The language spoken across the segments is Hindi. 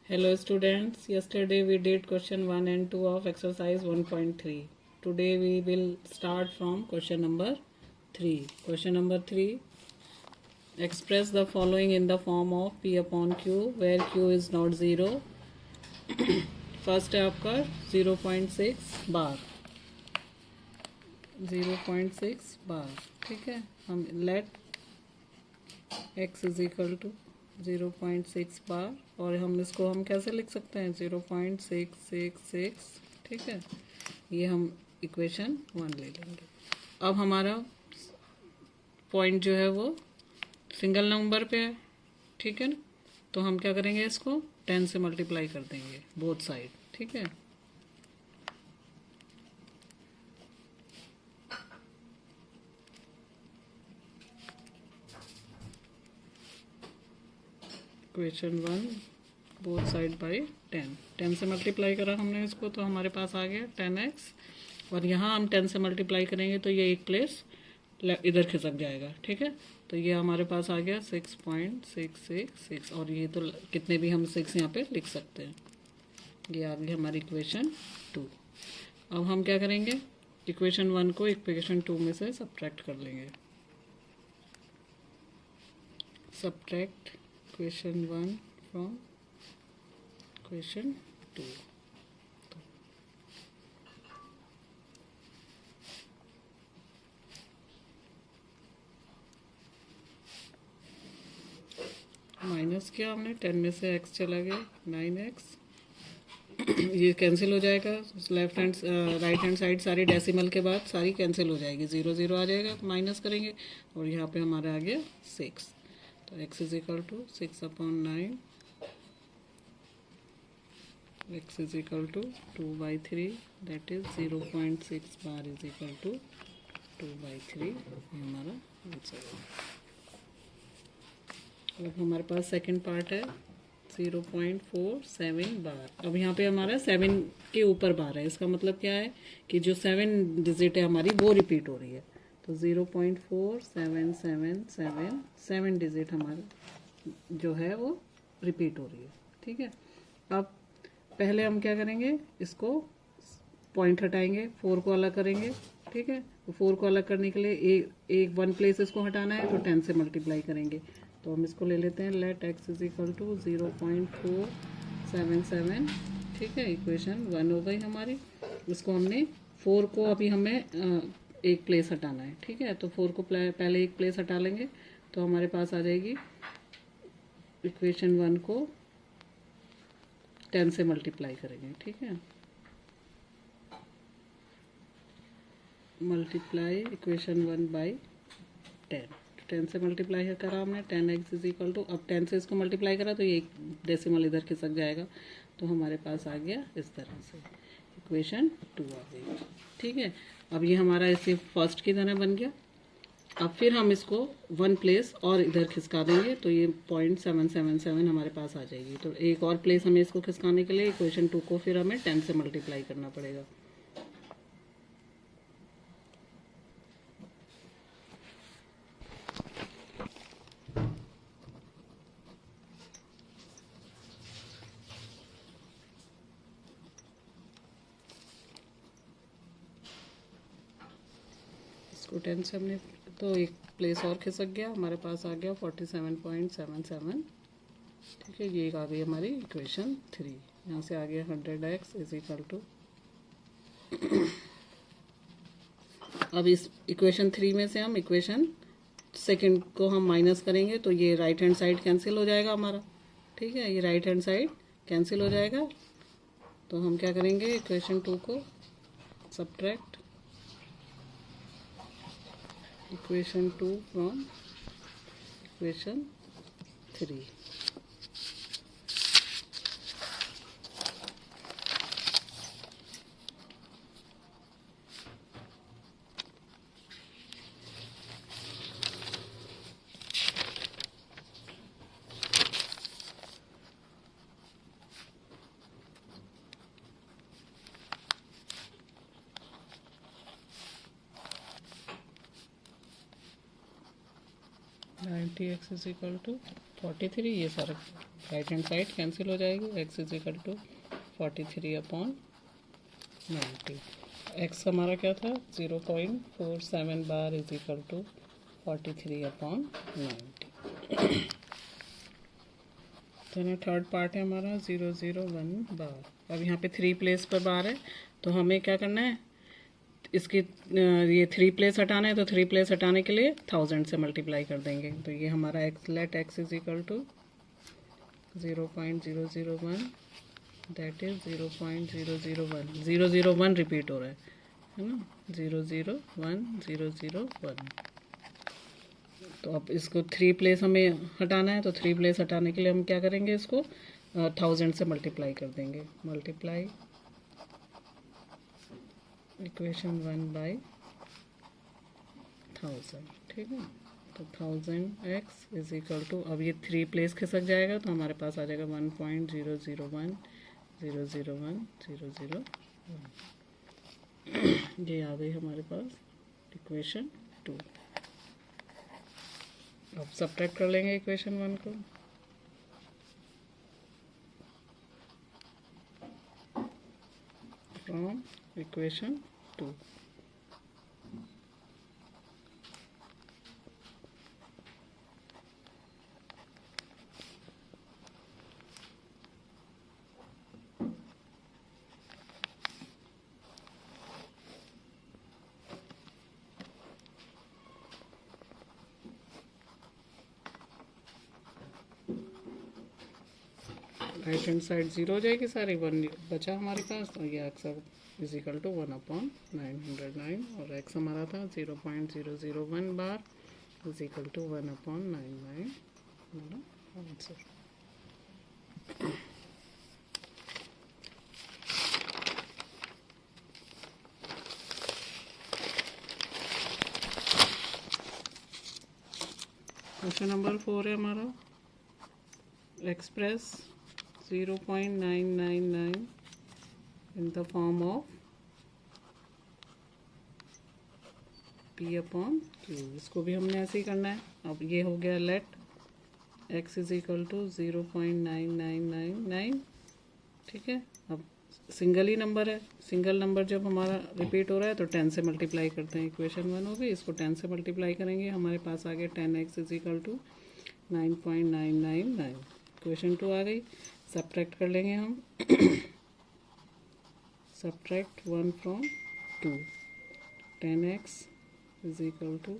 Hello students, yesterday we did question 1 and 2 of exercise 1.3. Today we will start from question number 3. Question number 3, express the following in the form of P upon Q where Q is not 0. First है आपका 0.6 बार, 0.6 बार, ठीक है। हम let x is equal to 0.6 bar और हम कैसे लिख सकते हैं 0.666, ठीक है। ये हम इक्वेशन 1 ले लेंगे। अब हमारा पॉइंट जो है वो सिंगल नंबर पे है, ठीक है ना। तो हम क्या करेंगे, इसको 10 से मल्टीप्लाई कर देंगे बोथ साइड, ठीक है। इक्वेशन 1 बोथ साइड बाई 10 से मल्टीप्लाई करा हमने इसको, तो हमारे पास आ गया 10x और यहाँ हम 10 से मल्टीप्लाई करेंगे तो ये एक प्लेस इधर खिसक जाएगा, ठीक है। तो ये हमारे पास आ गया 6.666 और ये तो कितने भी हम 6 यहाँ पे लिख सकते हैं। ये आ गई हमारी इक्वेशन 2। अब हम क्या करेंगे, इक्वेशन 1 को इक्वेशन 2 में से सब्ट्रैक्ट कर लेंगे। Subtract equation 1 from equation 2। Minus किया हमने, 10 में से x चला गया 9x, ये कैंसिल हो जाएगा। Left hand right hand side सारी डेसिमल के बाद सारी कैंसिल हो जाएगी, 0 0 आ जाएगा, माइनस करेंगे और यहाँ पे हमारा आ गया 6। तो x is equal to 6/9, x is equal to 2/3, that is 0.6 bar is equal to 2/3, हमारा आंसर है। अब हमारे पास सेकंड पार्ट है 0.47 बार। अब यहाँ पे हमारा 7 के ऊपर बार है, इसका मतलब क्या है कि जो 7 डिजिट है हमारी वो रिपीट हो रही है। तो 0.4777 7 डिजिट हमारी जो है वो रिपीट हो रही है, ठीक है। अब पहले हम क्या करेंगे, इसको पॉइंट हटाएंगे, 4 को अलग करेंगे, ठीक है। तो 4 को अलग करने के लिए एक 1 प्लेस इसको हटाना है, तो 10 से मल्टीप्लाई करेंगे। तो हम इसको ले लेते हैं, let x is equal to 0.477, ठीक है। इक्वेशन 1 हो गई हमारी। इसको हमने 4 को अभी हमें एक प्लेस हटाना है, ठीक है। तो 4 को पहले एक प्लेस हटा लेंगे, तो हमारे पास आ जाएगी इक्वेशन 1 को 10 से मल्टीप्लाई करेंगे, ठीक है। मल्टीप्लाई इक्वेशन 1 बाई 10 से मल्टीप्लाई करा हमने, 10x इज इक्वल टू, अब 10 से इसको मल्टीप्लाई करा तो ये एक डेसिमल इधर खिसक जाएगा, तो हमारे पास आ गया इस तरह से इक्वेशन 2 आ गई, ठीक है। अब ये हमारा इसे फर्स्ट की तरह बन गया। अब फिर हम इसको 1 प्लेस और इधर खिसका देंगे, तो ये 0.777 हमारे पास आ जाएगी। तो एक और प्लेस हमें इसको खिसकाने के लिए इक्वेशन 2 को फिर हमें 10 से मल्टीप्लाई करना पड़ेगा। इसको 10 से हमने, तो एक प्लेस और खिसक गया, हमारे पास आ गया 47.77, ठीक है। ये आ गई हमारी इक्वेशन 3। यहाँ से आ गया 100x इज इक्वल टू, अब इस इक्वेशन 3 में से हम इक्वेशन सेकंड को हम माइनस करेंगे, तो ये राइट हैंड साइड कैंसिल हो जाएगा हमारा, ठीक है। ये राइट हैंड साइड कैंसिल हो जाएगा, तो हम क्या करेंगे, इक्वेशन 2 को subtract equation 2 from equation 3। X is equal to 43, ये सारा राइट हैंड साइड कैंसिल हो जाएगी, x is equal to 43/90। x हमारा क्या था 0.47 बार इज इक्वल टू 43/90। तो थर्ड पार्ट है हमारा 001 बार। अब यहाँ पे 3 प्लेस पर बार है, तो हमें क्या करना है, इसकी ये 3 प्लेस हटाना है, तो 3 प्लेस हटाने के लिए 1000 से मल्टीप्लाई कर देंगे। तो ये हमारा let x is equal to 0.001 that is 0.001 001 repeat हो रहा है ना, 001 तो अब इसको 3 प्लेस हमें हटाना है, तो 3 प्लेस हटाने के लिए हम क्या करेंगे, इसको 1000 से मल्टीप्लाई कर देंगे। मल्टीप्लाई इक्वेशन 1/1000, ठीक है। तो 1000x इज इक्वल टू, अब ये 3 प्लेस खिसक जाएगा तो हमारे पास आ जाएगा 1.001 ये आ गई हमारे पास इक्वेशन 2। अब सब्ट्रैक्ट कर लेंगे इक्वेशन 1 को। From equation 2, right hand side 0 हो जाएगी सारी, 1 बचा हमारे पास, तो ये x इज इक्वल टू 1/909 और x हमारा था 0.001 बार इज इक्वल टू 1/99 हमारा आंसर। क्वेश्चन नंबर 4 है हमारा, express 0.999 in the form of P/Q। इसको भी हमने ऐसे ही करना है। अब ये हो गया let x is equal to 0.9999, ठीक है। अब सिंगल ही नंबर है, सिंगल नंबर जब हमारा रिपीट हो रहा है तो 10 से मल्टीप्लाई करते हैं। इक्वेशन 1 हो गई, इसको 10 से मल्टीप्लाई करेंगे, हमारे पास आ गया 10x is equal to 9.999। Equation 2 आ गई, सब्ट्रैक्ट कर लेंगे हम subtract 1 from 2, 10x is equal to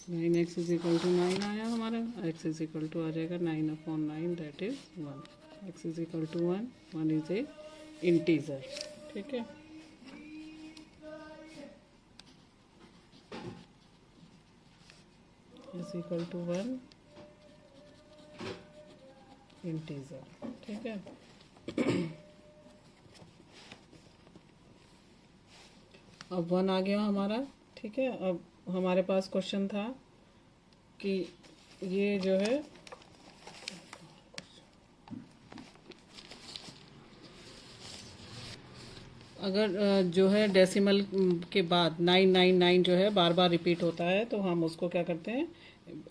9x is equal to 9 आया हमारा, x इज इक्वल टू आ जाएगा 9/9 that is 1। x is equal to 1, 1 is a integer, ठीक है। इज इक्वल टू 1 इंटीजर, ठीक है। अब 1 आ गया हमारा, ठीक है। अब हमारे पास क्वेश्चन था कि ये जो है अगर जो है डेसिमल के बाद 999 जो है बार बार रिपीट होता है, तो हम उसको क्या करते हैं,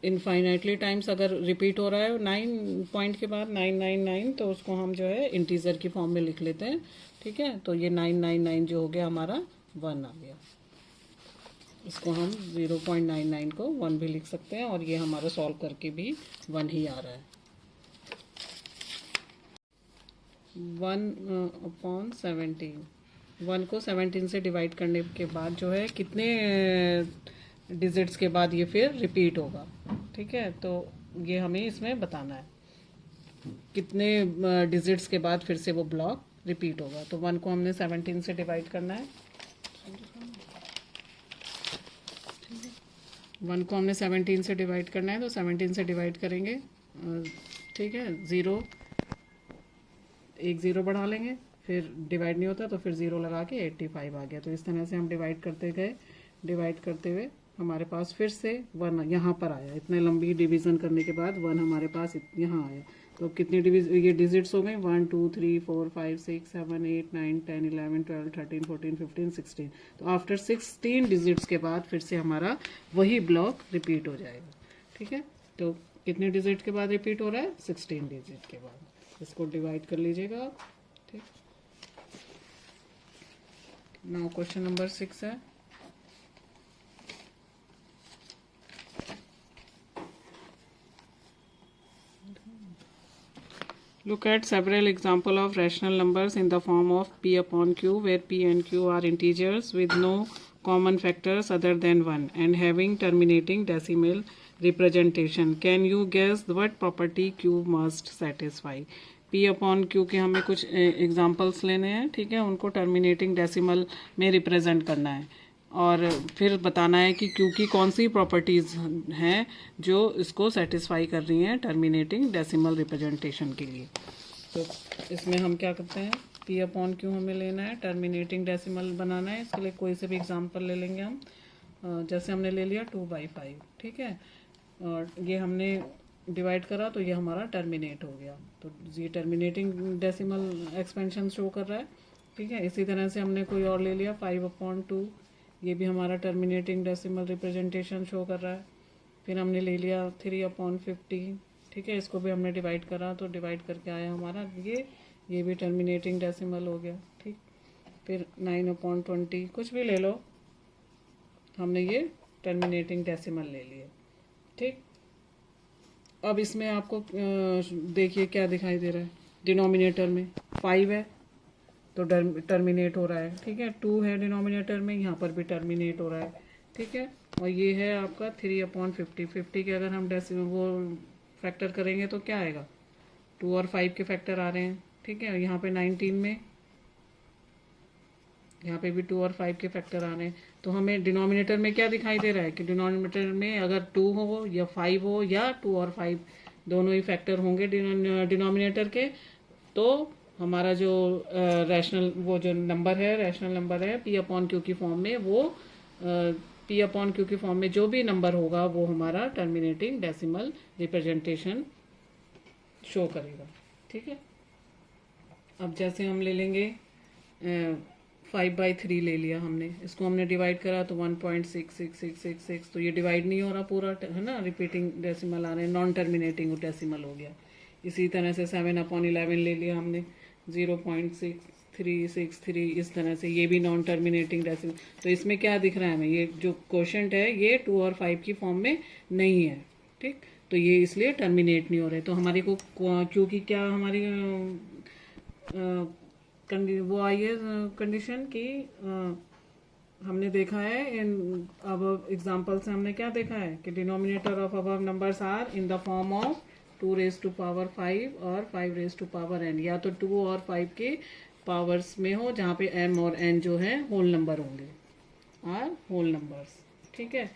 इनफाइनाइटली टाइम्स अगर रिपीट हो रहा है 9 पॉइंट के बाद 999, तो उसको हम जो है इंटीजर की फॉर्म में लिख लेते हैं, ठीक है। तो ये 999 जो हो गया हमारा 1 आ गया, इसको हम 0.99 को 1 भी लिख सकते हैं, और ये हमारा सॉल्व करके भी 1 ही आ रहा है। 1/17, 1 को 17 से डिवाइड करने के बाद जो है कितने डिजिट्स के बाद ये फिर रिपीट होगा, ठीक है। तो ये हमें इसमें बताना है कितने डिजिट्स के बाद फिर से वो ब्लॉक रिपीट होगा। तो 1 को हमने 17 से डिवाइड करना है, 1 को हमने 17 से डिवाइड करना है, तो 17 से डिवाइड करेंगे, ठीक है। 0 एक 0 बढ़ा लेंगे, फिर डिवाइड नहीं होता तो फिर 0 लगा के 85 आ गया। तो इस तरह से हम डिवाइड करते गए, डिवाइड करते हुए हमारे पास फिर से 1 यहाँ पर आया। इतने लंबी डिवीज़न करने के बाद 1 हमारे पास यहाँ आया। तो अब कितनी ये डिजिट्स हो गए 1 2 3 4 5 6 7 8 9 10 11 12 13 14 15 16। तो आफ्टर 16 डिजिट्स के बाद फिर से हमारा वही ब्लॉक रिपीट हो जाएगा। ठीक है, तो कितने डिजिट के बाद रिपीट हो रहा है 16 डिजिट के बाद। इसको डिवाइड कर लीजिएगा आप। ठीक, नाउ क्वेश्चन नंबर 6 है। Look at several examples of rational numbers in the form of p upon q, where p and q are integers with no common factors other than 1 and having terminating decimal representation. Can you guess what property q must satisfy? p upon q के हमें कुछ एग्जाम्पल्स लेने हैं। ठीक है, उनको टर्मिनेटिंग डेसिमल में रिप्रेजेंट करना है और फिर बताना है कि क्यू की कौन सी प्रॉपर्टीज़ हैं जो इसको सेटिस्फाई कर रही हैं टर्मिनेटिंग डेसिमल रिप्रेजेंटेशन के लिए। तो इसमें हम क्या करते हैं, पी अपॉन क्यू हमें लेना है, टर्मिनेटिंग डेसिमल बनाना है। इसके लिए कोई से भी एग्जांपल ले लेंगे हम। जैसे हमने ले लिया 2/5। ठीक है, और ये हमने डिवाइड करा तो ये हमारा टर्मिनेट हो गया, तो ये टर्मिनेटिंग डेसिमल एक्सपेंशन शो कर रहा है। ठीक है, इसी तरह से हमने कोई और ले लिया 5/2, ये भी हमारा टर्मिनेटिंग डेसिमल रिप्रेजेंटेशन शो कर रहा है। फिर हमने ले लिया 3/50। ठीक है, इसको भी हमने डिवाइड करा तो डिवाइड करके आया हमारा ये भी टर्मिनेटिंग डेसिमल हो गया। ठीक, फिर 9/20, कुछ भी ले लो, हमने ये टर्मिनेटिंग डेसिमल ले लिए। ठीक, अब इसमें आपको देखिए क्या दिखाई दे रहा है, डिनोमिनेटर में 5 है तो टर्मिनेट हो रहा है। ठीक है, 2 है डिनोमिनेटर में, यहाँ पर भी टर्मिनेट हो रहा है। ठीक है, और ये है आपका 3/50। 50 के अगर हम वो फैक्टर करेंगे तो क्या आएगा, 2 और 5 के फैक्टर आ रहे हैं। ठीक है, यहाँ पे 19 में, यहाँ पे भी 2 और 5 के फैक्टर आ रहे हैं। तो हमें डिनोमिनेटर में क्या दिखाई दे रहा है कि डिनोमिनेटर में अगर 2 हो या 5 हो या 2 और 5 दोनों ही फैक्टर होंगे डिनोमिनेटर के, तो हमारा जो रैशनल वो जो नंबर है, रैशनल नंबर है पी अपॉन क्यू की फॉर्म में, वो पी अपॉन क्यू की फॉर्म में जो भी नंबर होगा वो हमारा टर्मिनेटिंग डेसिमल रिप्रेजेंटेशन शो करेगा। ठीक है, अब जैसे हम ले लेंगे 5/3 ले लिया हमने, इसको हमने डिवाइड करा तो 1.66666, तो ये डिवाइड नहीं हो रहा पूरा, है ना, रिपीटिंग डेसिमल आ रहे हैं, नॉन टर्मिनेटिंग डेसिमल हो गया। इसी तरह से 7/11 ले लिया हमने, 0.6363, इस तरह से ये भी नॉन टर्मिनेटिंग डेसिमल। तो इसमें क्या दिख रहा है हमें, ये जो क्वोशंट है ये 2 और 5 की फॉर्म में नहीं है। ठीक, तो ये इसलिए टर्मिनेट नहीं हो रहे। तो हमारी को क्योंकि क्या हमारी वो आई है कंडीशन की हमने देखा है इन अब एग्जाम्पल से हमने क्या देखा है कि denominator of above numbers are in the form of 2⁵5 और 5⁵n, या तो 2 और 5 के पावर्स में हो जहाँ पे m और n जो है होल नंबर होंगे, आर होल नंबर्स। ठीक है,